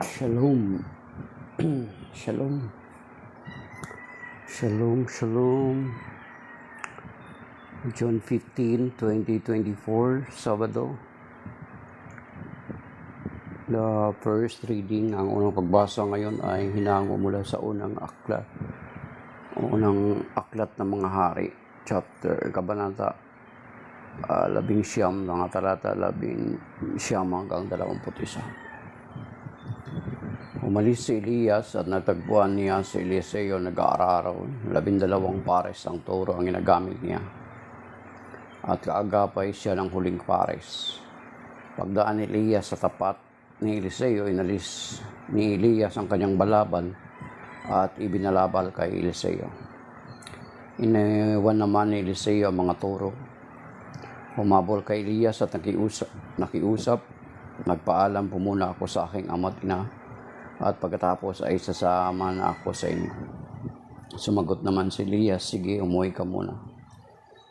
Shalom. Shalom. Shalom, shalom. John 15, 2024, Sabado. The first reading, ang unang pagbasa ngayon ay hinango mula sa unang aklat ng mga hari, kabanata 19, mga talata 19 hanggang 21. Umalis si Elias at natagpuan niya si Eliseo nag-aararaw. 12 pares ang toro ang ginagamit niya. At kaagapay siya ng huling pares. Pagdaan ni Elias sa tapat ni Eliseo, inalis ni Elias ang kanyang balabal at ibinalabal kay Eliseo. Iniwan naman ni Eliseo ang mga toro. Humabol kay Elias at nakiusap. Nagpaalam po muna ako sa aking ama't ina. At pagkatapos ay sasama na ako sa inyo. Sumagot naman si Elias, sige, umuwi ka muna.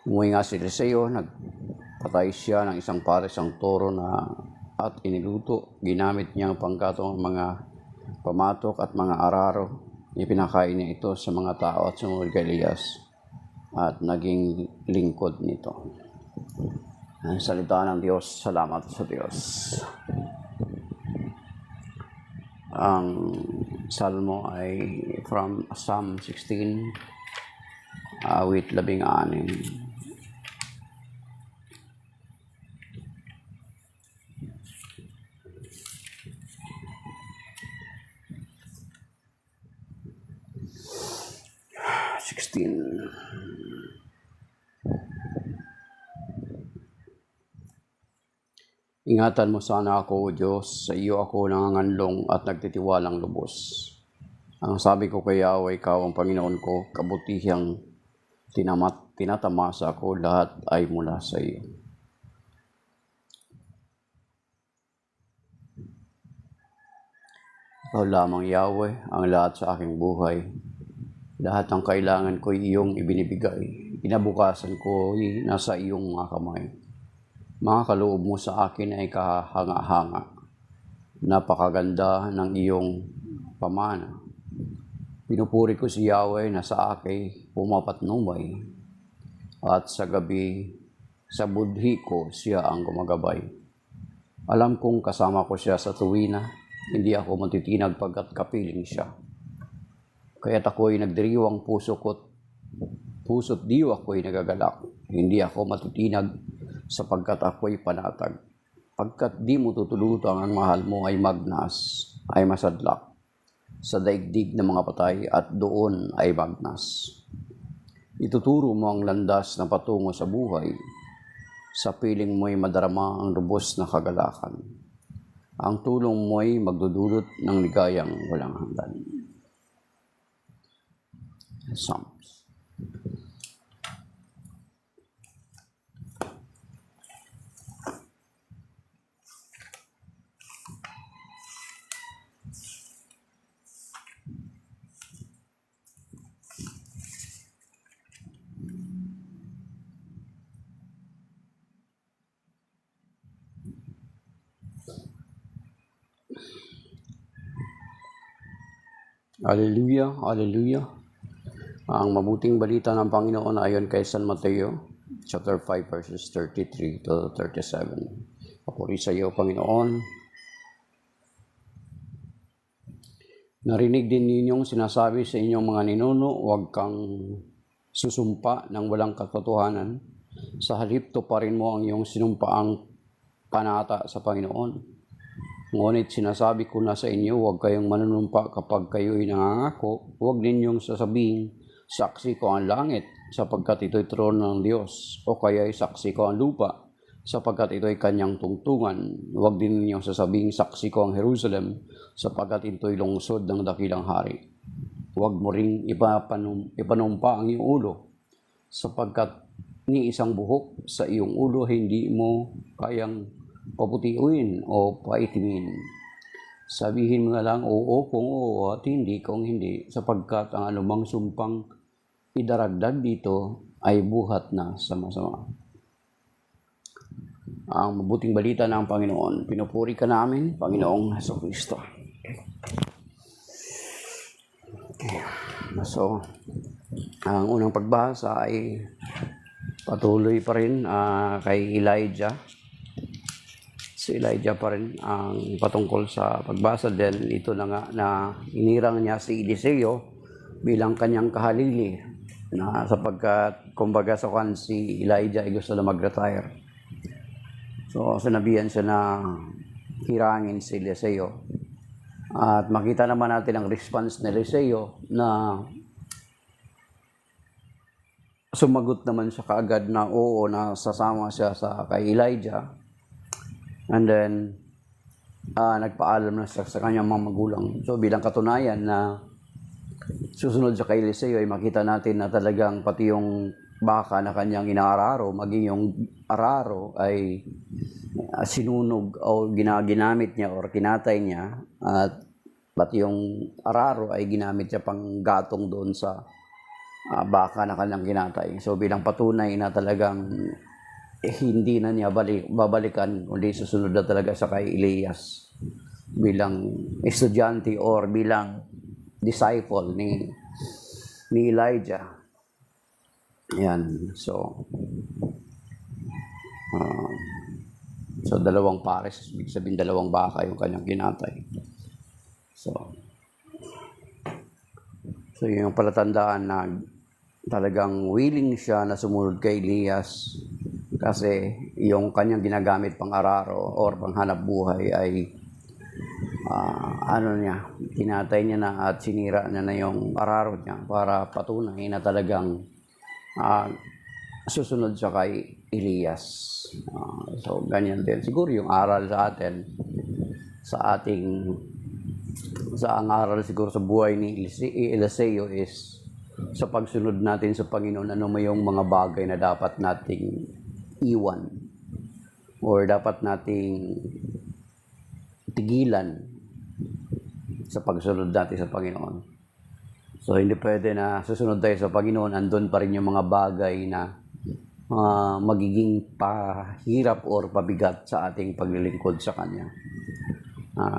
Umuwi nga si Eliseo, nagpatay siya ng isang pares ang toro at iniluto. Ginamit niya ang panggatong mga pamatok at mga araro. Ipinakain niya ito sa mga tao at sumunod kay Elias at naging lingkod nito. Ang salita ng Diyos, salamat sa Diyos. Ang salmo ay from Psalm 16, awit 16. Ingatan mo sana ako, O Diyos, sa iyo ako nanganganlong at nagtitiwalang lubos. Ang sabi ko kay Yahweh, ikaw ang Panginoon ko, kabutihang tinatamasa ako, lahat ay mula sa iyo. Ikaw lamang, Yahweh, ang lahat sa aking buhay. Lahat ng kailangan ko iyong ibinibigay. Kinabukasan ko ay nasa iyong mga kamay. Mga kaloob mo sa akin ay kahanga-hanga. Napakaganda ng iyong pamana. Pinupuri ko si Yahweh na sa akin pumapatnubay. At sa gabi, sa budhi ko siya ang gumagabay. Alam kong kasama ko siya sa tuwina. Hindi ako matitinag pagkat kapiling siya. Kaya't ako'y nagdiriwang puso't diwa ko'y nagagalak. Hindi ako matitinag sapagkat ako'y panatag. Pagkat di mo tutulutang ang mahal mo ay magnas, ay masadlak sa daigdig ng mga patay at doon ay magnas. Ituturo mo ang landas na patungo sa buhay. Sa piling mo'y madarama ang lubos na kagalakan. Ang tulong mo'y magdudulot ng ligayang walang hanggan. Psalms. Hallelujah, hallelujah. Ang mabuting balita ng Panginoon ayon kay San Mateo, chapter 5, verses 33 to 37. Papuri sa iyo, Panginoon. Narinig din ninyong sinasabi sa inyong mga ninuno, huwag kang susumpa ng walang katotohanan. Sa halip tuparin mo ang iyong sinumpaang panata sa Panginoon. Ngunit sinasabi ko na sa inyo, huwag kayong manunumpa kapag kayo'y nangangako. Huwag ninyong sasabing, saksi ko ang langit, sapagkat ito'y trono ng Diyos. O kaya'y saksi ko ang lupa, sapagkat ito'y kanyang tungtungan. Huwag din ninyong sasabing, saksi ko ang Jerusalem, sapagkat ito'y lungsod ng dakilang hari. Huwag mo ring ipanumpa ang iyong ulo, sapagkat ni isang buhok sa iyong ulo hindi mo kayang paputiuin o paitimin. Sabihin mo na lang oo kung oo at hindi kung hindi, sapagkat ang anumang sumpang idaragdag dito ay buhat na sa masama. Ang mabuting balita ng Panginoon, pinupuri ka namin, Panginoong Hesukristo. So, ang unang pagbasa ay patuloy pa rin kay Elijah. Si Elijah pa rin ang patungkol sa pagbasa. Then ito na nga na inirang niya si Eliseo bilang kanyang kahalili na sapagkat kumbaga sa kan si Elijah ay gusto na mag-retire. So sinabihan siya na hirangin si Eliseo. At makita naman natin ang response ni Eliseo na sumagot naman siya kaagad na oo, na sasama siya sa kay Elijah. And then, nagpaalam na siya sa kanyang mga magulang. So, bilang katunayan na susunod sa kay Eliseo, ay makita natin na talagang pati yung baka na kanyang inaararo, maging yung araro ay sinunog o ginamit niya or kinatay niya. At pati yung araro ay ginamit niya pang gatong doon sa baka na kanyang kinatay. So, bilang patunay na talagang hindi na niya babalikan, kundi susunod na talaga sa kay Elias bilang estudyante or bilang disciple ni Elijah. Yan. So dalawang pares, ibig sabihin dalawang baka yung kanyang kinatay. So yung palatandaan na talagang willing siya na sumunod kay Elias. Kasi yung kanyang ginagamit pang araro or pang hanap buhay ay tinatay niya na at sinira niya na yung araro niya para patunay na talagang susunod siya kay Elias. So ganyan din siguro yung aral sa atin ang aral siguro sa buhay ni Eliseo is sa pagsunod natin sa Panginoon, ano may yung mga bagay na dapat nating iwan or dapat nating tigilan sa pagsunod natin sa Panginoon. So hindi pwede na susunod tayo sa Panginoon, andun pa rin yung mga bagay na magiging pahirap or pabigat sa ating paglilingkod sa Kanya.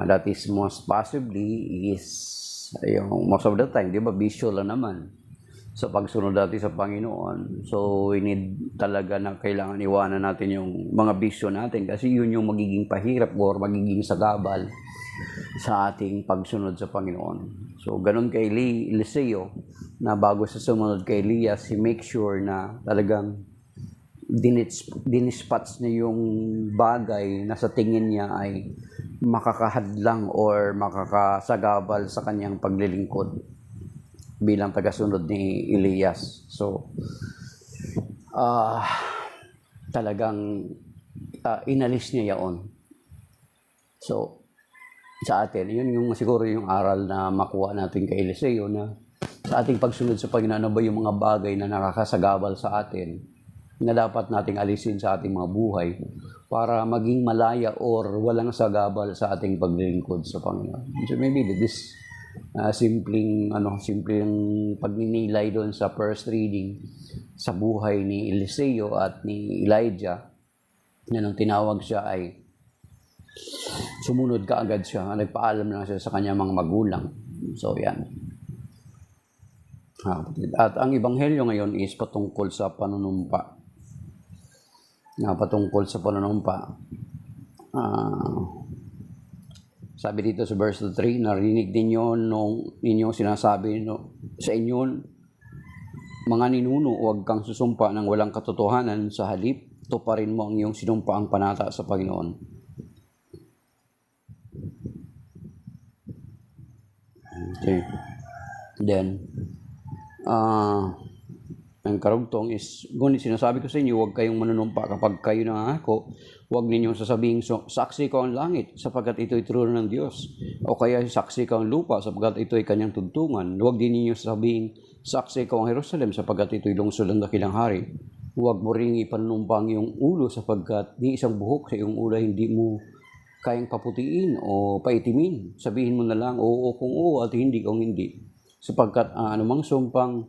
That is most possibly is yung most of the time, di ba, visual lang naman sa pagsunod natin sa Panginoon. So, we need talaga na kailangan iwanan natin yung mga bisyo natin kasi yun yung magiging pahirap or magiging sagabal sa ating pagsunod sa Panginoon. So, ganun kay Eliseo na bago sa sumunod kay Elias, he make sure na talagang dinispatch niya yung bagay na sa tingin niya ay makakahadlang or makakasagabal sa kanyang paglilingkod bilang tagasunod ni Elias. So, talagang inalis niya yaon. So, sa atin, yun yung siguro yung aral na makuha natin kay Eliseo na sa ating pagsunod sa Panginoon, ano ba yung mga bagay na nakakasagabal sa atin na dapat nating alisin sa ating mga buhay para maging malaya or walang sagabal sa ating paglilingkod sa Panginoon. So maybe this simpleng pagninilay doon sa first reading sa buhay ni Eliseo at ni Elijah na nung tinawag siya ay sumunod kaagad siya, nagpaalam lang siya sa kanyang mga magulang. So yan. At ang ebanghelyo ngayon is patungkol sa panunumpa. Patungkol sa panunumpa. Sabi dito sa verse 3, narinig ninyo nung inyong sinasabi sa inyo, mga ninuno, huwag kang susumpa ng walang katotohanan, sa halip, tuparin mo ang iyong sinumpaang panata sa Panginoon. Okay. Then, ang karugtong is, ngunit sinasabi ko sa inyo, huwag kayong manunumpa kapag kayo nangako. Huwag ninyong sasabing, saksi ko ang langit, sapagkat ito'y trono ng Diyos. O kaya saksi ko ang lupa, sapagkat ito'y kanyang tugtungan. Huwag din ninyong sasabing, saksi ko ang Jerusalem, sapagkat ito'y lungsod ng dakilang hari. Huwag mo ring ipanumpa ang iyong ulo, sapagkat di isang buhok sa iyong ulo hindi mo kayang paputiin o paitimin. Sabihin mo na lang, oo kung oo at hindi kung hindi. Sapagkat anumang sumpang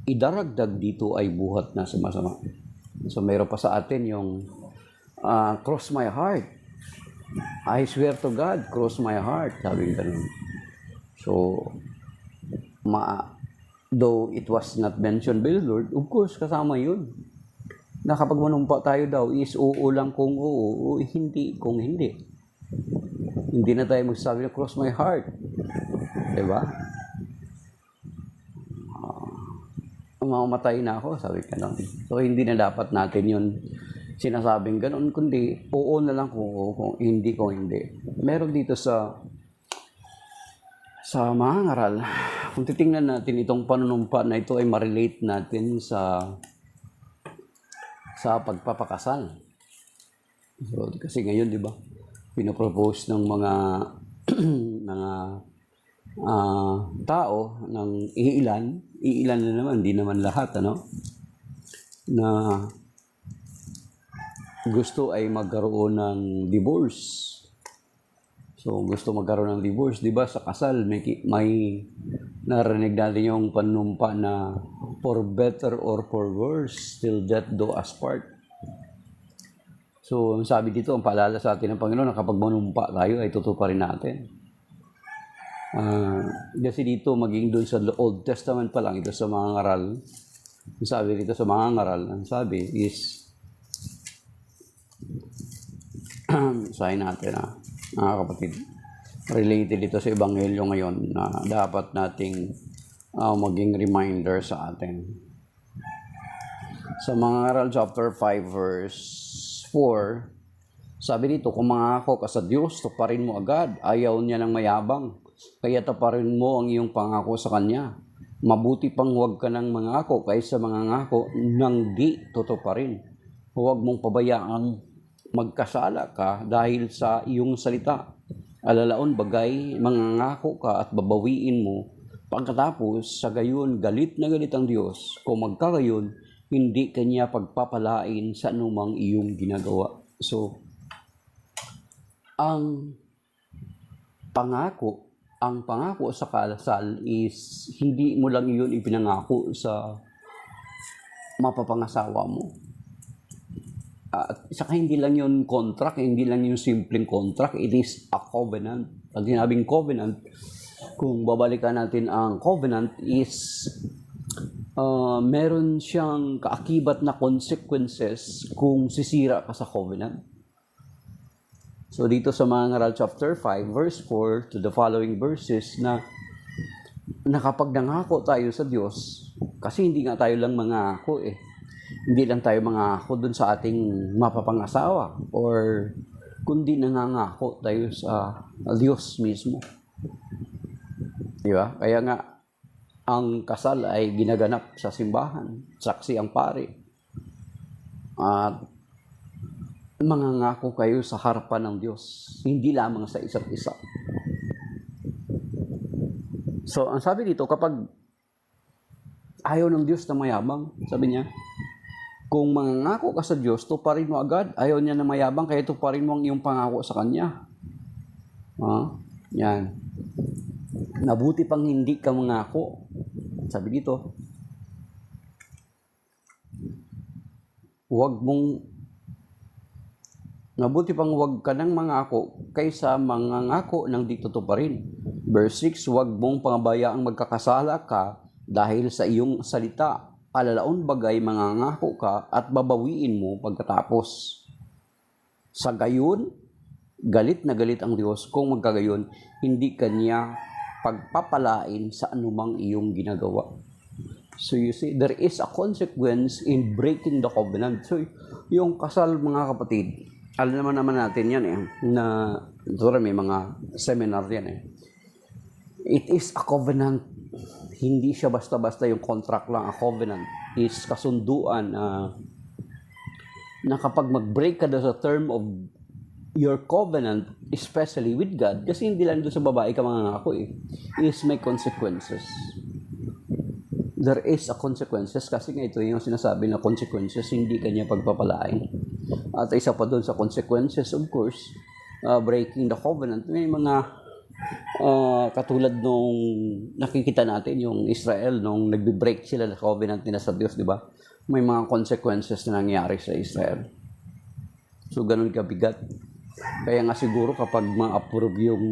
idaragdag dito ay buhat na sa masama. So mayroon pa sa atin yung cross my heart. I swear to God, cross my heart. Sabi ganun. So, though it was not mentioned by the Lord, of course, kasama yun. Na kapag manumpa tayo daw is oo lang kung oo, o hindi kung hindi. Hindi na tayo magsabi na cross my heart. Diba? Mamamatay na ako, sabi ka lang. So, hindi na dapat natin yun sinasabing ganun, kundi oo na lang kung oo, kung hindi kung hindi. Meron dito sa mga ngaral, kung titingnan natin itong panunumpa na ito ay ma-relate natin sa pagpapakasal. So, kasi ngayon, di ba, pinopropose ng mga tao ng iilan na naman, hindi naman lahat, na gusto ay magkaroon ng divorce. So, gusto magkaroon ng divorce, di ba, sa kasal, may narinig natin yung panumpa na for better or for worse, till death do us part. So, ang sabi dito, ang paalala sa atin ng Panginoon na kapag manumpa tayo, ay tutuparin natin. Kasi dito, maging doon sa Old Testament pa lang, ito sa mga ngaral, ang sabi dito sa mga ngaral, ang sabi is, sahin natin mga kapatid, related ito sa Ebanghelyo ngayon na dapat nating maging reminder sa atin. Sa mga ngaral chapter 5 verse 4, sabi dito, kung mangako ka sa Diyos, tuparin mo agad. Ayaw niya ng mayabang, kaya tuparin mo ang iyong pangako sa Kanya. Mabuti pang huwag ka ng mangako kaysa mangangako nang di tutuparin. Huwag mong pabayaan magkasala ka dahil sa iyong salita. Alalaon bagay, mangangako ka at babawiin mo. Pagkatapos, sa gayon, galit na galit ang Diyos. Kung magkagayon, hindi Kanya pagpapalain sa anumang iyong ginagawa. So, ang pangako sa kasal is hindi mo lang iyon ipinangako sa mapapangasawa mo. At saka hindi lang yun contract, hindi lang yung simpleng contract, it is a covenant. Pag sinabing covenant, kung babalikan natin ang covenant is meron siyang kaakibat na consequences kung sisira ka sa covenant. So dito sa mga ngaral chapter 5 verse 4 to the following verses na kapag nangako tayo sa Diyos, kasi hindi nga tayo lang mangako hindi lang tayo mangako dun sa ating mapapangasawa or kundi nangangako tayo sa Diyos mismo. Di ba? Kaya nga, ang kasal ay ginaganap sa simbahan. Saksi ang pari. At mangangako kayo sa harapan ng Diyos. Hindi lamang sa isa't isa. So, ang sabi dito, kapag ayaw ng Diyos na mayabang, sabi niya, kung mangangako ka sa Diyos, tuparin mo agad. Ayaw niya na mayabang, kaya tuparin mo ang iyong pangako sa Kanya. Yan. Nabuti pang hindi ka mangako. Sabi dito, nabuti pang huwag ka nang mangako kaysa mangangako ng di tutuparin. Verse 6, huwag mong pangabayaang magkakasala ka dahil sa iyong salita. Alalaon bagay, mangangako ka at babawiin mo pagkatapos. Sa gayon, galit na galit ang Diyos kung magkagayon, hindi Kanya pagpapalain sa anumang iyong ginagawa. So you see, there is a consequence in breaking the covenant. So yung kasal, mga kapatid, alam naman natin yan na may mga seminar yan It is a covenant. Hindi siya basta-basta yung contract lang. A covenant is kasunduan na kapag mag-break ka sa term of your covenant, especially with God, kasi hindi lang doon sa babae ka mangangako is may consequences. There is a consequences kasi nga ito yung sinasabi na consequences, hindi Kanya pagpapalain. At isa pa doon sa consequences, of course, breaking the covenant, may mga katulad nung nakikita natin yung Israel nung nagbe-break sila ng covenant nila sa Diyos, di ba? May mga consequences na nangyari sa Israel. So ganun kabigat. Kaya nga siguro kapag ma-approve yung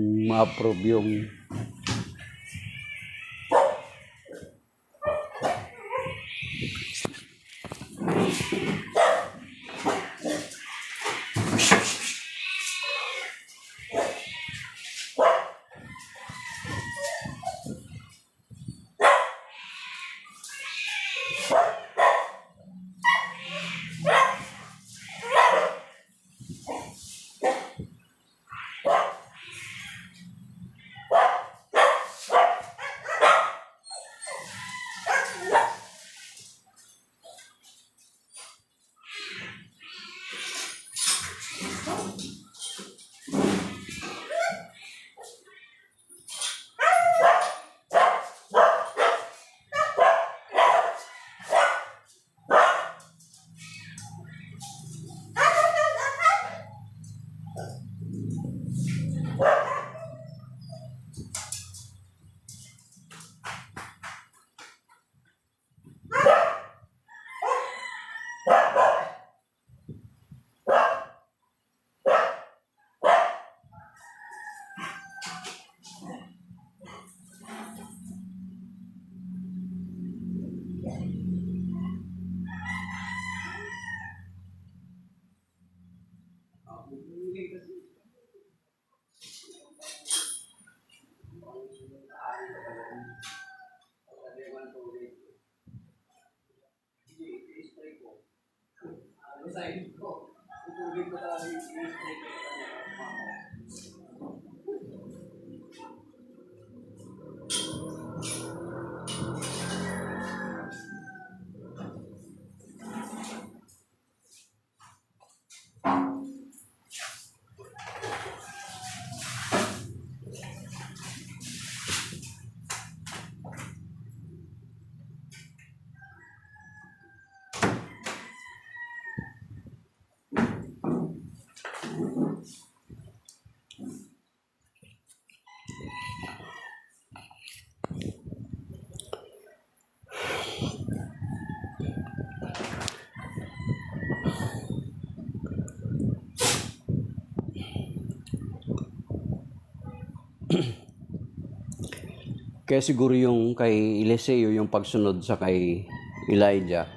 Kaya siguro yung kay Eliseo, yung pagsunod sa kay Elijah,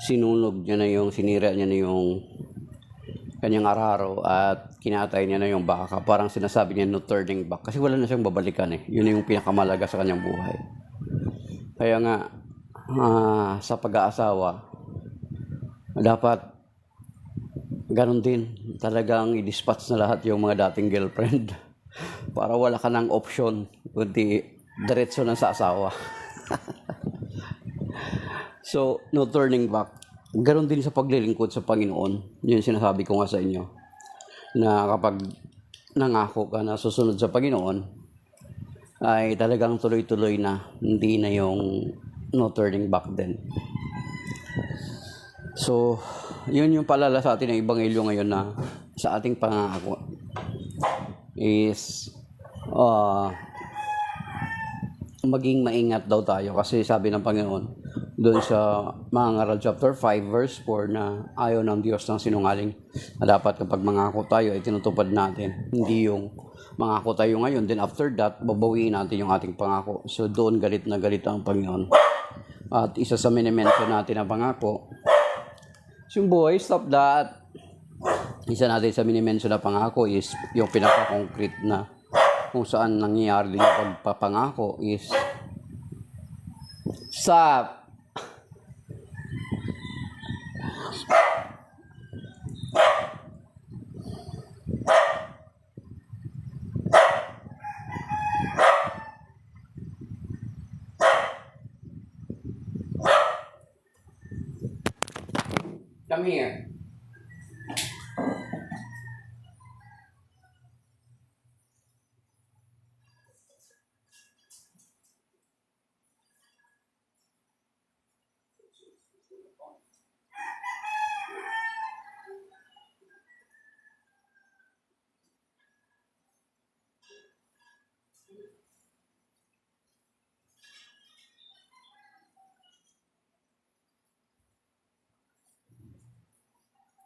sinira niya na yung kanyang araro at kinatay niya na yung baka. Parang sinasabi niya no turning back. Kasi wala na siyang babalikan eh. Yun yung pinakamalaga sa kanyang buhay. Kaya nga, sa pag-aasawa, dapat ganun din. Talagang i-dispatch na lahat yung mga dating girlfriend. Para wala ka ng option. Kundi diretso na sa asawa. So, no turning back. Ganon din sa paglilingkod sa Panginoon. Yun sinasabi ko nga sa inyo. Na kapag nangako ka na susunod sa Panginoon, ay talagang tuloy-tuloy na. Hindi na yung no turning back din. So, yun yung palala sa atin ng Ebanghelyo ngayon na sa ating pangako is maging maingat daw tayo kasi sabi ng Panginoon doon sa mga ngaral chapter 5 verse 4 na ayaw ng Diyos ng sinungaling na dapat kapag mangako tayo ay tinutupad natin, hindi yung mangako tayo ngayon then after that babawiin natin yung ating pangako. So doon galit na galit ang Panginoon. At isa sa minimension natin na pangako yung buhay, stop that. Isa natin sa minimension na pangako is yung pinaka-concrete na kung saan nangyayari din yung pagpapangako is stop. Come here.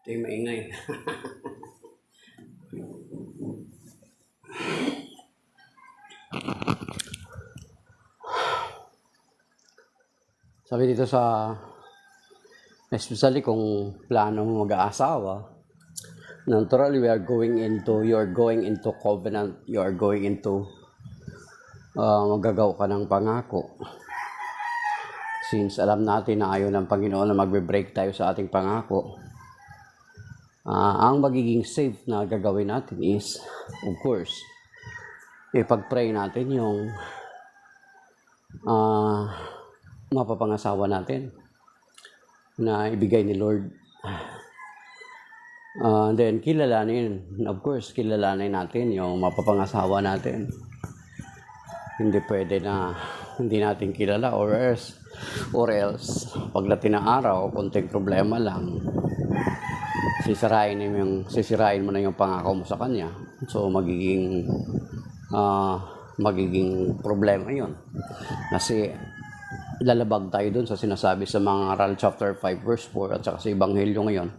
Ito yung maingay. Sabi dito sa, especially kung plano mo mag-aasawa, naturally you're going into covenant, you are going into magagawa ka ng pangako. Since alam natin na ayaw ng Panginoon na magbe-break tayo sa ating pangako, ang magiging safe na gagawin natin is, of course, ipag-pray natin yung mapapangasawa natin na ibigay ni Lord. Then kilalanin, of course, kilalanin natin yung mapapangasawa natin. Hindi pwede na hindi natin kilala or else pagdating ng araw, konting problema lang, sisirain mo na yung pangako mo sa kanya. So magiging problema yun. Kasi lalabag tayo dun sa sinasabi sa mga Ngaral chapter 5 verse 4 at saka sa Ebanghelyo ngayon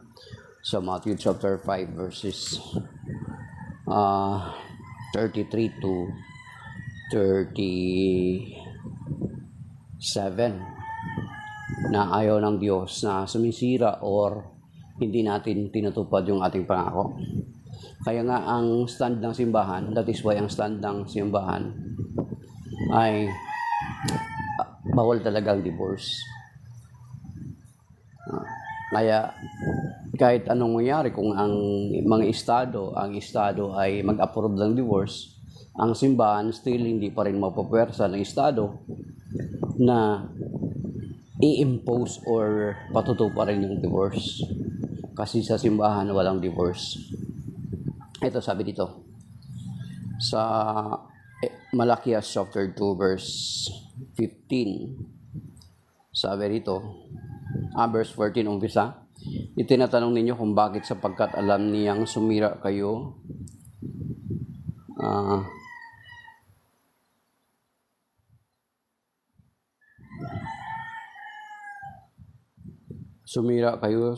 sa Matthew chapter 5 verses 33 to 37 na ayaw ng Diyos na sumisira or hindi natin tinutupad yung ating pangako. Kaya nga ang stand ng simbahan, that is why ang stand ng simbahan ay bawal talaga ang divorce. Kaya kahit anong mangyari, kung ang estado ay mag-approve ng divorce, ang simbahan still hindi pa rin mapapwersa ng estado na i-impose or patutuparin yung divorce. Kasi sa simbahan walang divorce. Ito sabi dito sa Malakias chapter 2 verse 15. Sabi dito, verse 14 umpisa, itinatanong ninyo kung bakit sapagkat alam niyang sumira kayo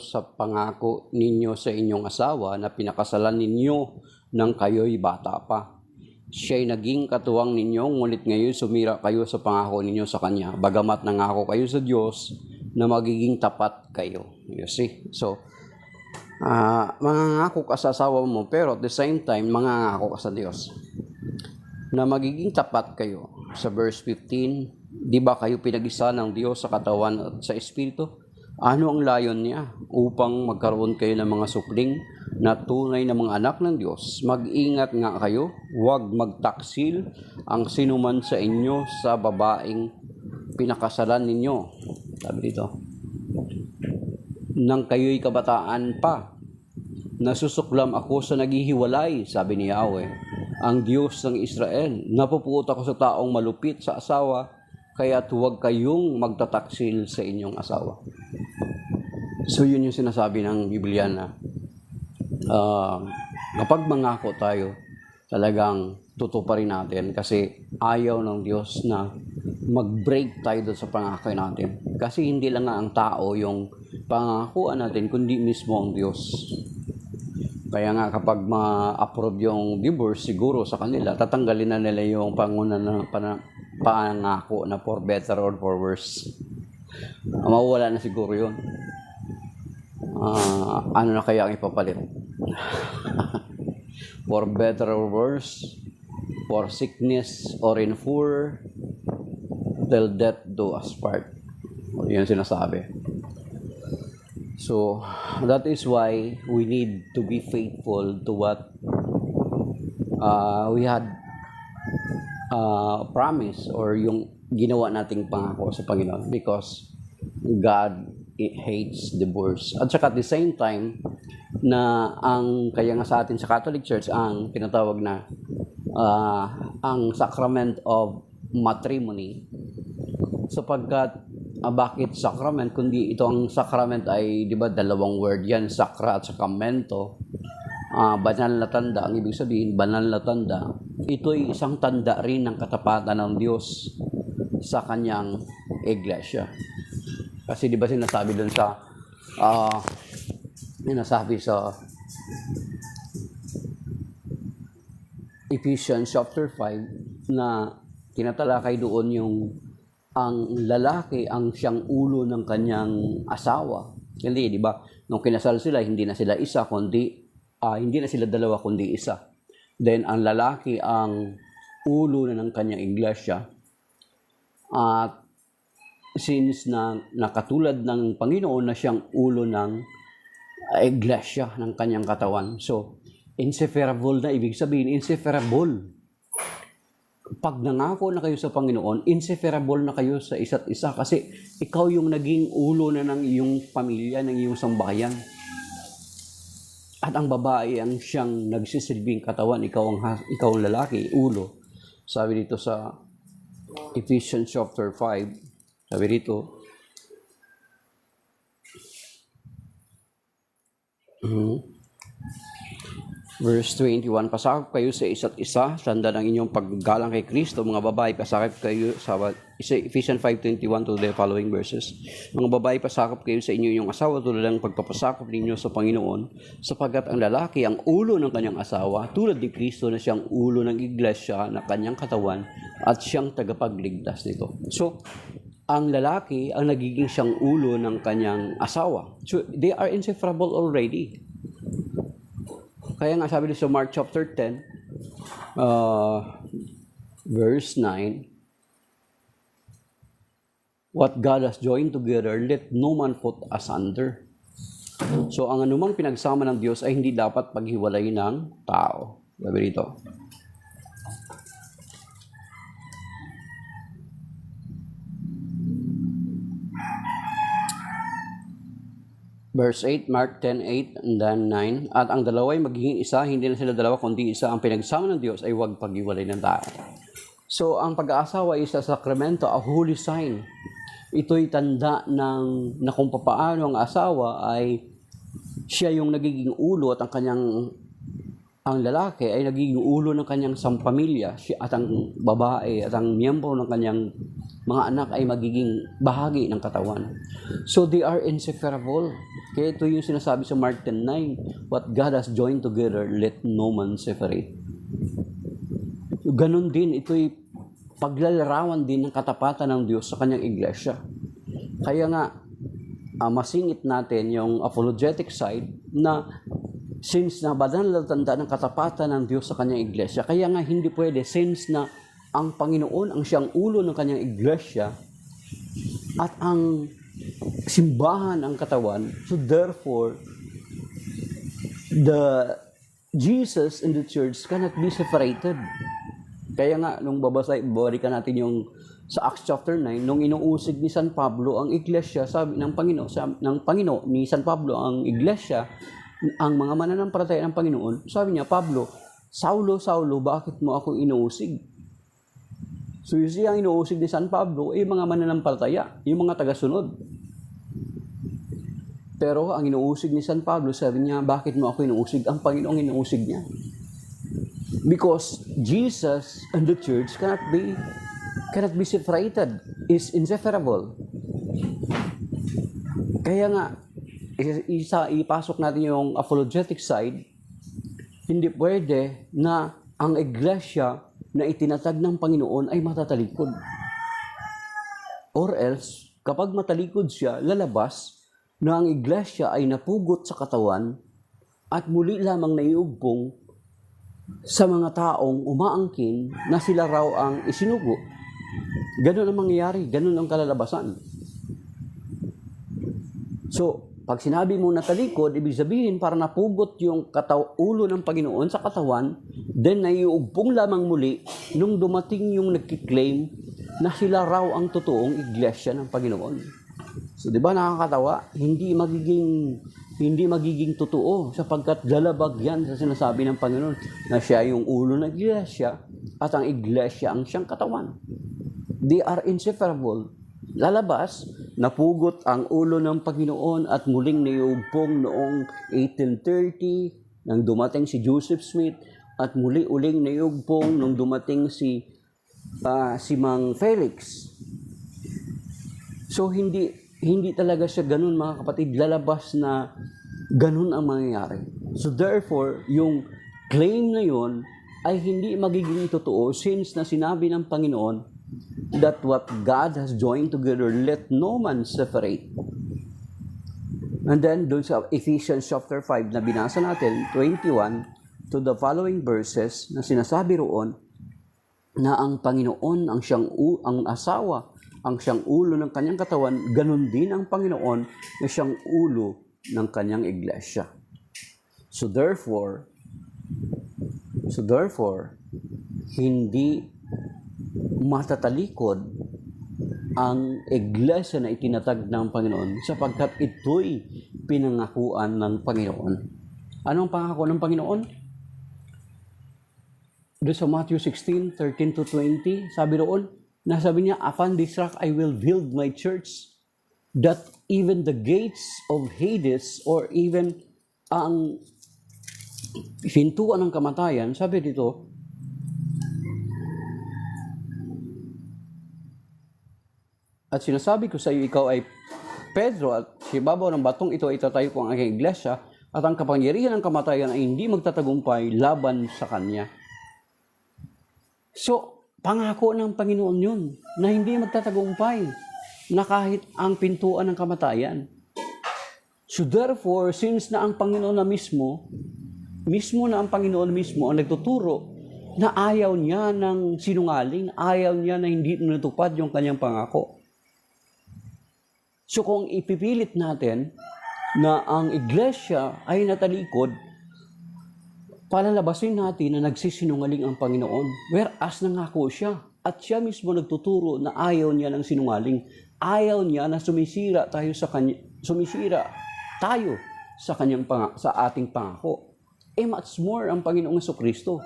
sa pangako ninyo sa inyong asawa na pinakasalan ninyo nang kayo'y bata pa. Siya'y naging katuwang ninyo, ngunit ngayon sumira kayo sa pangako ninyo sa Kanya, bagamat nangako kayo sa Diyos na magiging tapat kayo. You see? So, mangangako ka sa asawa mo, pero at the same time, mangangako ka sa Diyos na magiging tapat kayo. Sa verse 15, di ba kayo pinag-isa ng Diyos sa katawan at sa Espiritu? Ano ang layon niya? Upang magkaroon kayo ng mga supling na tunay na mga anak ng Diyos. Mag-ingat nga kayo, huwag magtaksil ang sinuman sa inyo sa babaeng pinakasalan ninyo. Sabi dito, nang kayo'y kabataan pa, nasusuklam ako sa naghihiwalay, sabi ni Yahweh, ang Diyos ng Israel. Napupuot ako sa taong malupit sa asawa, kaya huwag kayong magtataksil sa inyong asawa. So yun yung sinasabi ng Biblia na kapag mangako tayo, talagang tutuparin natin kasi ayaw ng Diyos na mag-break tayo doon sa pangako natin. Kasi hindi lang nga ang tao yung pangakuan natin, kundi mismo ang Diyos. Kaya nga kapag ma-approve yung divorce, siguro sa kanila, tatanggalin na nila yung pangako na for better or for worse. Mawawala na siguro yun. Ano na kaya ang ipapalit? For better or worse, for sickness or in poor, till death do us part. Yan sinasabi. So, that is why we need to be faithful to what we had promise or yung ginawa nating pangako sa Panginoon, because God hates divorce. At saka at the same time na kaya nga sa atin sa Catholic Church ang tinatawag na ang sacrament of matrimony, sapagkat bakit sacrament? Kundi ito ang sacrament ay, di ba, dalawang word yan, sacra at sacramento. Banal na tanda, ang ibig sabihin, banal na tanda. Ito'y isang tanda rin ng katapatan ng Diyos sa kanyang iglesia. Kasi di ba sinasabi doon sa Ephesians chapter 5 na tinatalakay doon yung ang lalaki ang siyang ulo ng kanyang asawa. Hindi, di ba? Nung kinasal sila, hindi na sila isa, hindi na sila dalawa, kundi isa. Then, ang lalaki ang ulo na ng kanyang iglesia. At since na nakatulad ng Panginoon na siyang ulo ng iglesia, ng kanyang katawan. So, inseparable na, ibig sabihin, inseparable. Pag nangako na kayo sa Panginoon, inseparable na kayo sa isa't isa kasi ikaw yung naging ulo na ng iyong pamilya, ng iyong sambahayan. At ang babae ang siyang nagsisilbing katawan, ikaw ang lalaki, ulo. Sabi dito sa Ephesians chapter 5, sabi dito, verse 21, pasakop kayo sa isa't isa, tanda ng inyong paggalang kay Kristo. Mga babae, pasakop kayo sa Ephesians 5:21 to the following verses. Mga babae, pasakop kayo sa inyong asawa tulad ng pagpapasakop ninyo sa Panginoon, sapagkat ang lalaki ang ulo ng kanyang asawa, tulad ni Kristo na siyang ulo ng iglesia na kanyang katawan at siyang tagapagligtas nito. So, ang lalaki ang nagiging siyang ulo ng kanyang asawa. So, they are inseparable already. Kaya nga sabi sa Mark chapter 10, verse 9, what God has joined together, let no man put asunder. So, ang anumang pinagsama ng Diyos ay hindi dapat paghiwalay ng tao. Sabi dito. Verse 8, Mark 10:8 and then 9. At ang dalawa ay magiging isa, hindi na sila dalawa, kundi isa. Ang pinagsama ng Diyos ay huwag paghiwalay ng tao. So, ang pag-aasawa ay isa sakramento, a holy sign. Ito'y tanda na kung paano ang asawa ay siya yung nagiging ulo at ang lalaki ay nagiging ulo ng kanyang sampamilya, at ang babae at ang miyembro ng kanyang mga anak ay magiging bahagi ng katawan. So they are inseparable. Kaya ito yung sinasabi sa Mark 10:9, what God has joined together, let no man separate. Ganon din, ito'y paglalarawan din ng katapatan ng Diyos sa kanyang iglesia. Kaya nga, masingit natin yung apologetic side na since na banal na tanda ng katapatan ng Diyos sa kanyang iglesia, kaya nga hindi pwede, since na ang Panginoon ang siyang ulo ng kanyang iglesia at ang simbahan ang katawan, so therefore, the Jesus and the church cannot be separated. Kaya nga, nung babalikan natin yung sa Acts chapter 9, nung inuusig ni San Pablo ang iglesia, sabi ng Panginoon, ni San Pablo ang iglesia, ang mga mananampalataya ng Panginoon, sabi niya, Pablo, Saulo, Saulo, bakit mo ako inuusig? So you see, ang inuusig ni San Pablo ay mga mananampalataya, yung mga tagasunod. Pero ang inuusig ni San Pablo, sabi niya, bakit mo ako inuusig? Ang Panginoong inuusig niya. Because Jesus and the church cannot be separated, is inseparable. Kaya nga, ipasok natin yung apologetic side, hindi pwede na ang iglesia na itinatag ng Panginoon ay matatalikod. Or else, kapag matalikod siya, lalabas na ang iglesia ay napugot sa katawan at muli lamang naiugbong sa mga taong umaangkin na sila raw ang isinugo. Ganun ang mangyayari, ganun ang kalalabasan. So, pag sinabi mo natalikod, ibig sabihin para napugot yung ulo ng Panginoon sa katawan, then naiugbong lamang muli nung dumating yung nagkiklaim na sila raw ang totoong iglesia ng Panginoon. So, di ba nakakatawa? Hindi magiging totoo sapagkat lalabag yan sa sinasabi ng Panginoon na siya yung ulo ng iglesia at ang iglesia ang siyang katawan. They are inseparable. Lalabas, napugot ang ulo ng Panginoon at muling naiugbong noong 1830 nang dumating si Joseph Smith at muli-uling naiugbong nung dumating si Mang Felix. So hindi talaga siya ganun, mga kapatid, lalabas na ganun ang mangyayari. So therefore, yung claim na yon ay hindi magiging totoo since na sinabi ng Panginoon that what God has joined together, let no man separate. And then, doon sa Ephesians chapter 5 na binasa natin, 21 to the following verses, na sinasabi roon na ang Panginoon, ang asawa, ang siyang ulo ng kanyang katawan, ganun din ang Panginoon na siyang ulo ng kanyang iglesia. So therefore, hindi matatalikod ang iglesia na itinatag ng Panginoon sapagkat ito'y pinangakuan ng Panginoon. Anong pangako ng Panginoon? Doon sa Matthew 16:13-20, sabi niya, upon this rock I will build my church, that even the gates of Hades, or even ang pintuan ng kamatayan, sabi dito, at sinasabi ko sa iyo, ikaw ay Pedro, at si ibabaw ng batong ito ay itatayo ko ang aking iglesia, at ang kapangyarihan ng kamatayan ay hindi magtatagumpay laban sa kanya. So, pangako ng Panginoon yun, na hindi magtatagumpay, na kahit ang pintuan ng kamatayan. So therefore, since na ang Panginoon na mismo mismo na ang Panginoon mismo ang nagtuturo na ayaw niya ng sinungaling, ayaw niya na hindi natupad yung kanyang pangako. So kung ipipilit natin na ang iglesia ay natalikod, palalabasin natin na nagsisinungaling ang Panginoon. Whereas nangako siya at siya mismo nagtuturo na ayaw niya ng sinungaling. Ayaw niya na sumisira tayo sa ating pangako. Much more ang Panginoong Jesucristo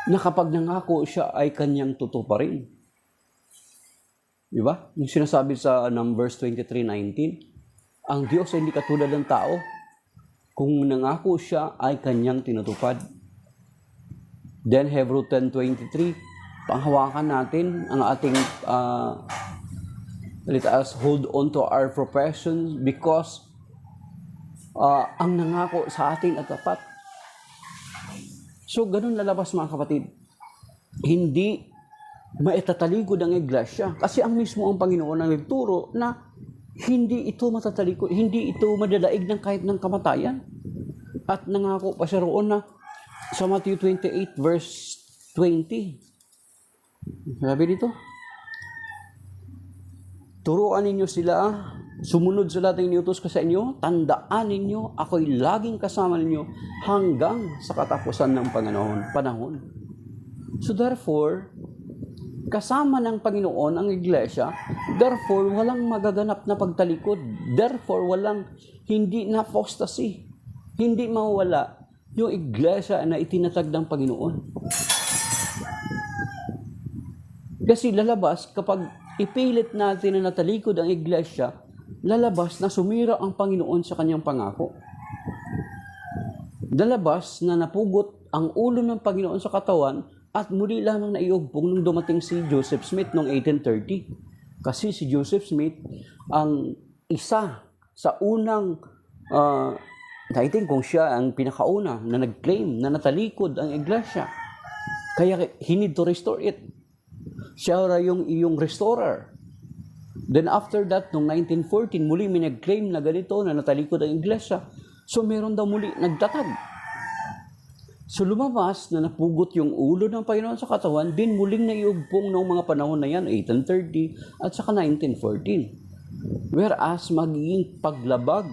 na kapag nangako siya ay kanyang tutuparin. Di ba? Yung sinasabi sa Numbers 23:19, ang Diyos ay hindi katulad ng tao. Kung nangako siya ay kanyang tinutupad. Then Hebrews 10:23, panghawakan natin ang ating let us hold on to our profession because ang nangako sa atin at tapat. So ganun lalabas mga kapatid. Hindi maitatalikod ang iglesia kasi ang mismo ang Panginoon ang nagturo na hindi ito matatalikod, hindi ito madadaig ng kahit ng kamatayan. At nangako pa siya roon na sa Matthew 28 verse 20. Sabi dito, turuan ninyo sila, sumunod sa lahat ng iniutos ko sa inyo, tandaan ninyo, ako'y laging kasama ninyo hanggang sa katapusan ng panahon. So therefore, kasama ng Panginoon ang iglesia, therefore walang magaganap na pagtalikod, therefore hindi na apostasy, hindi mawala yung iglesia na itinatag ng Panginoon. Kasi lalabas, kapag ipilit natin na natalikod ang iglesia, lalabas na sumira ang Panginoon sa kanyang pangako. Lalabas na napugot ang ulo ng Panginoon sa katawan at muli lamang naiugbong nung dumating si Joseph Smith noong 1830. Kasi si Joseph Smith ang isa sa unang, I think kung siya ang pinakauna na nag-claim na natalikod ang iglesia. Kaya he need to restore it. Siya yung iyong restorer. Then after that, noong 1914, muli may nag-claim na ganito na natalikod ang iglesia. So meron daw muli nagtatag. So lumabas na napugot yung ulo ng Panginoon sa katawan, din muling naiugbong noong mga panahon na yan, 1830 at saka 1914. Whereas magiging paglabag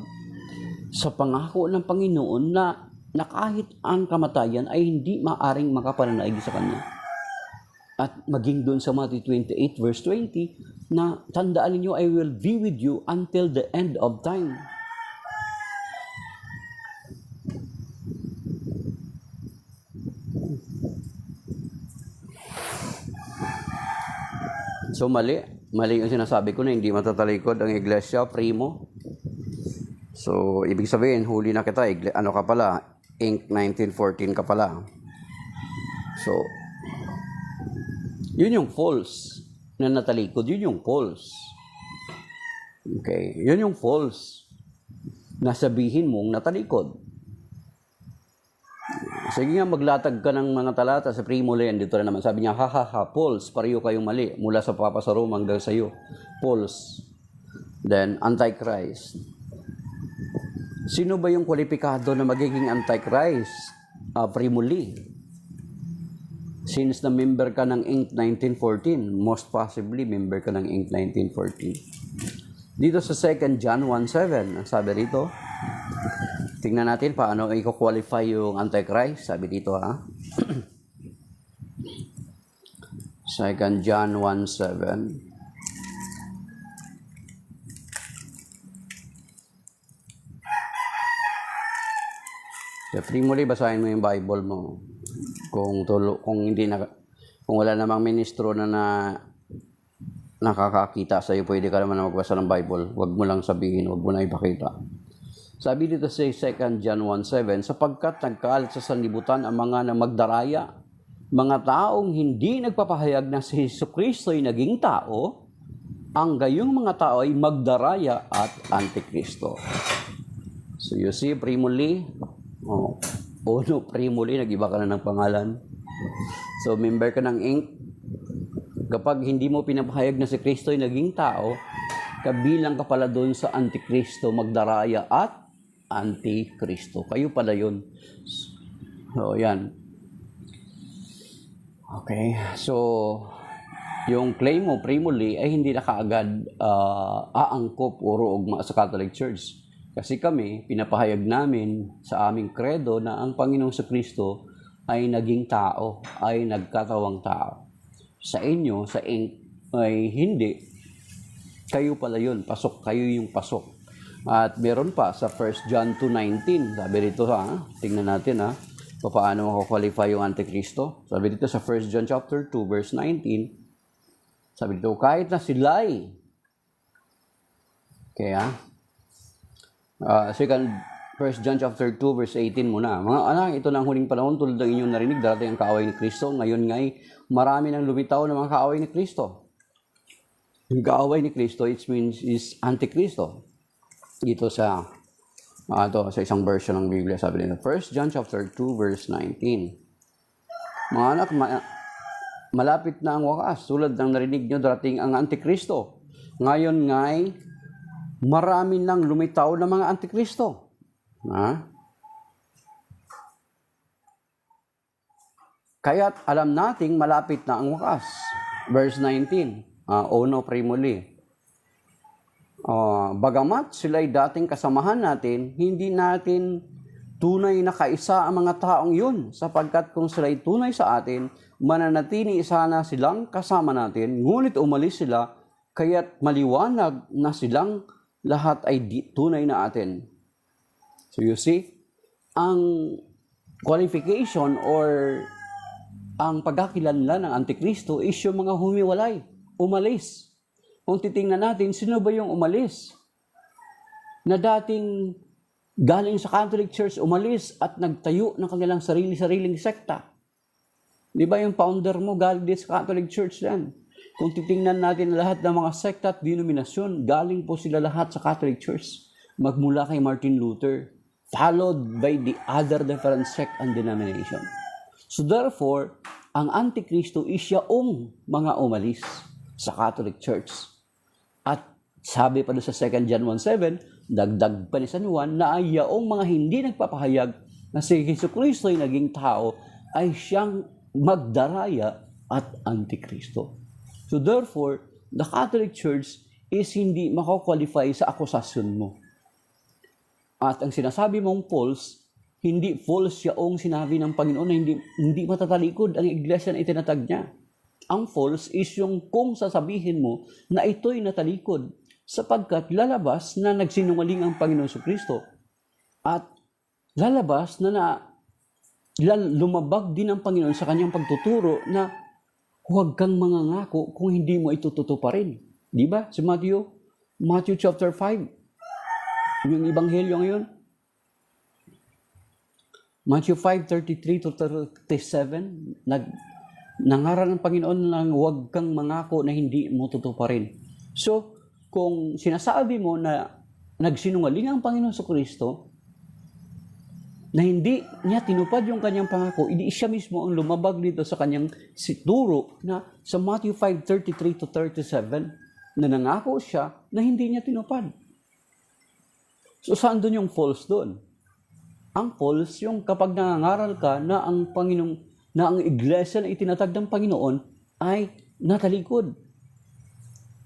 sa pangako ng Panginoon na kahit ang kamatayan ay hindi maaring makapananaig sa Kanya. At maging doon sa Matthew 28 verse 20 na tandaan ninyo, I will be with you until the end of time. So mali yung sinasabi ko na hindi matatalikod ang iglesia, primo. So ibig sabihin, huli na kita, ano ka pala, Inc. 1914 ka pala. So yun yung false na natalikod, yun yung false. Okay, yun yung false na sabihin mong natalikod. Sige nga, maglatag ka ng mga talata sa Primo Leon. Dito na naman, sabi niya, false, pareho kayong mali. Mula sa Papa sa Rome hanggang sa iyo. False. Then, Antichrist. Sino ba yung kwalipikado na magiging Antichrist? Primo Lee. Since na member ka ng Inc. 1914, most possibly member ka ng Inc. 1914. Dito sa 2 John 1:7, ang sabi rito, tingnan natin paano i-qualify yung Antichrist. Sabi dito 2 John 1:7. Free muli, basahin mo yung Bible mo. Kung wala namang ministro na nakakakita sa iyo, pwede ka naman na magbasa ng Bible. Huwag mo lang sabihin, huwag mo na ipakita. Sabi dito sa 2 John 1:7, sapagkat nagkaalat sa sanlibutan ang mga magdaraya, mga taong hindi nagpapahayag na si Jesucristo ay naging tao, ang gayong mga tao ay magdaraya at Antikristo. So you see, Primo Lee, Primo Lee, nag-iba ka na ng pangalan. So member ka ng Inc. Kapag hindi mo pinapahayag na si Kristo ay naging tao, kabilang ka pala doon sa Antikristo, magdaraya at Antikristo. Kayo pala yun. So, yan. Okay. So, yung claim mo, primally, ay hindi na kaagad aangkop o ruog sa Catholic Church. Kasi kami, pinapahayag namin sa aming credo na ang Panginoong Kristo ay naging tao, ay nagkatawang tao. Sa inyo, sa ay hindi. Kayo pala yun, pasok. Kayo yung pasok. At meron pa sa 1 John 2:19. Sabi dito tingnan natin paano mako-qualify yung Antikristo. Sabi dito sa 1 John chapter 2 verse 19. Sabi dito, kahit na sila'y. Kaya, 1 John chapter 2 verse 18 muna. Mga anak, ito na ang huling panahon tulad ng inyong narinig, darating ang kaaway ni Kristo. Ngayon nga'y marami nang lumitaw ng mga kaaway ni Kristo. Yung kaaway ni Kristo, it means is Antikristo. Dito sa isang version ng Biblia, sabi nila, 1 John chapter 2 verse 19. Mga anak, malapit na ang wakas. Tulad ng narinig nyo, darating ang Antikristo. Ngayon nga'y marami nang lumitaw na mga Antikristo. Kaya't alam nating malapit na ang wakas. Verse 19. Uno primuli. Bagamat sila'y dating kasamahan natin, hindi natin tunay na kaisa ang mga taong yun, sapagkat kung sila'y tunay sa atin, mananatili sana silang kasama natin, ngunit umalis sila, kaya't maliwanag na silang lahat ay tunay na atin. So you see, ang qualification or ang pagkakilanlan ng Antikristo is yung mga humiwalay, umalis. Kung titingnan natin, sino ba yung umalis? Na dating galing sa Catholic Church, umalis at nagtayo ng kanilang sarili-sariling sekta. Di ba yung founder mo galing din sa Catholic Church yan? Kung titingnan natin lahat ng mga sekta at denominasyon, galing po sila lahat sa Catholic Church. Magmula kay Martin Luther, followed by the other different sect and denomination. So therefore, ang Antikristo is yaong mga umalis sa Catholic Church. At sabi pa doon sa 2 John 1:7, dagdag pa ni San Juan na ay yaong mga hindi nagpapahayag na si Jesucristo ay naging tao ay siyang magdaraya at Antikristo. So therefore, the Catholic Church is hindi mako-qualify sa akusasyon mo. At ang sinasabi mong false, hindi false yaong sinabi ng Panginoon na hindi matatalikod ang iglesia na itinatag niya. Ang false is yung kung sasabihin mo na ito'y natalikod sapagkat lalabas na nagsinungaling ang Panginoon Kristo at lalabas na lumabag din ang Panginoon sa kanyang pagtuturo na huwag kang mangangako kung hindi mo itututuparin. Di ba? Sa Matthew chapter 5, yung ebanghelyo ngayon, Matthew 5:33 to 37, nangaral ng Panginoon ng huwag kang mangako na hindi mo tutuparin. So, kung sinasabi mo na nagsinungaling ang Panginoon sa Kristo, na hindi niya tinupad yung kanyang pangako, hindi siya mismo ang lumabag dito sa kanyang situro na sa Matthew 5:33 to 37, na nangako siya na hindi niya tinupad. So, saan doon yung false doon? Ang false yung kapag nangangaral ka na ang Panginoon, na ang iglesia na itinatag ng Panginoon ay natalikod.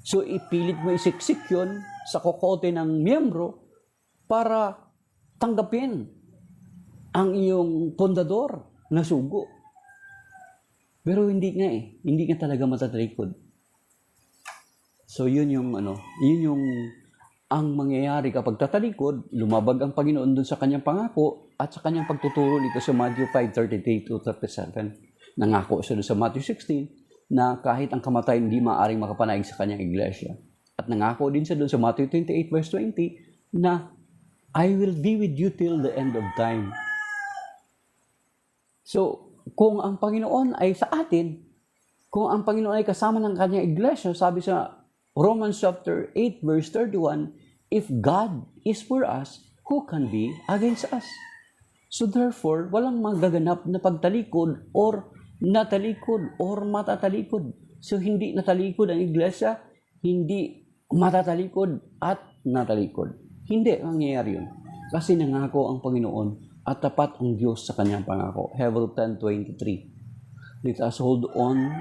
So, ipilit mo isiksik yun sa kokote ng miyembro para tanggapin ang iyong pundador na sugo. Pero hindi nga hindi nga talaga matatalikod. So, yun yung ang mangyayari kapag tatalikod, lumabag ang Panginoon dun sa kanyang pangako at sa kanyang pagtuturo dito sa Matthew 5:33 to 37. Nangako siya dun sa Matthew 16 na kahit ang kamatayan hindi maaaring makapanaig sa kanyang iglesia. At nangako din siya dun sa Matthew 28 verse 20 na I will be with you till the end of time. So, kung ang Panginoon ay sa atin, kung ang Panginoon ay kasama ng kanyang iglesia, sabi sa Romans chapter 8 verse 31, if God is for us, who can be against us? So therefore, walang magaganap na pagtalikod or natalikod or matatalikod. So hindi natalikod ang iglesia, hindi matatalikod at natalikod. Hindi mangyayari yun. Kasi nangako ang Panginoon at tapat ang Diyos sa kanyang pangako. Hebrews 10:23. Let us hold on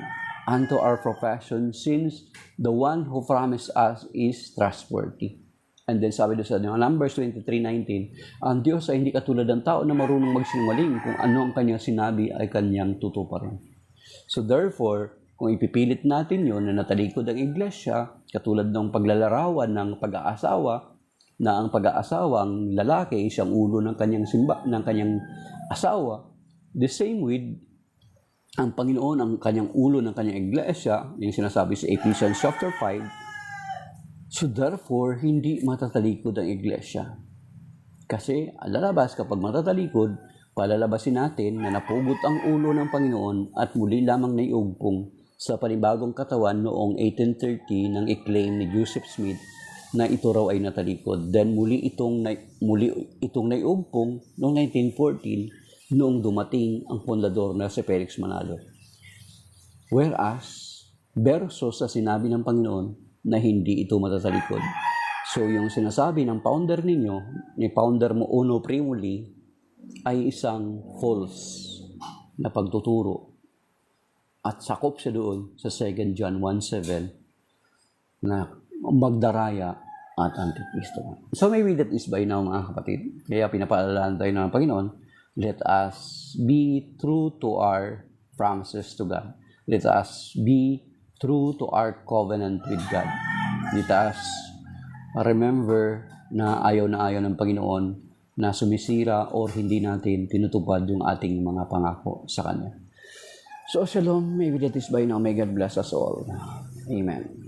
unto our profession since the one who promised us is trustworthy. And then sabi doon sa Numbers 23:19, ang Diyos ay hindi katulad ng tao na marunong magsinungaling, kung ano ang kanyang sinabi ay kanyang tutuparin. So therefore, kung ipipilit natin yun na natalikod ang iglesia, katulad ng paglalarawan ng pag-aasawa, na ang pag-aasawang lalaki siyang ulo ng kanyang ng kanyang asawa, the same with ang Panginoon ang kanyang ulo ng kanyang iglesia, yung sinasabi sa Ephesians chapter 5. So therefore, hindi matatalikod ang iglesia. Kasi lalabas kapag matatalikod, palalabasin natin na napugot ang ulo ng Panginoon at muli lamang naiugpong sa panibagong katawan noong 1830 nang i-claim ni Joseph Smith na ito raw ay natalikod. Then muli itong naiugpong noong 1914 noong dumating ang pundador na si Felix Manalo. Whereas, versus sa sinabi ng Panginoon na hindi ito matatalikod. So yung sinasabi ng founder ninyo, ni founder mo Uno Primuli, ay isang false na pagtuturo. At sakop siya doon sa 2 John 1:7 na magdaraya at antikristo. So maybe that is by now, mga kapatid. Kaya pinapaalalahan tayo ng Panginoon, let us be true to our promises to God. Let us be true to our covenant with God. Let us remember na ayaw ng Panginoon na sumisira or hindi natin tinutupad yung ating mga pangako sa Kanya. So, shalom. Maybe that is by now. May God bless us all. Amen.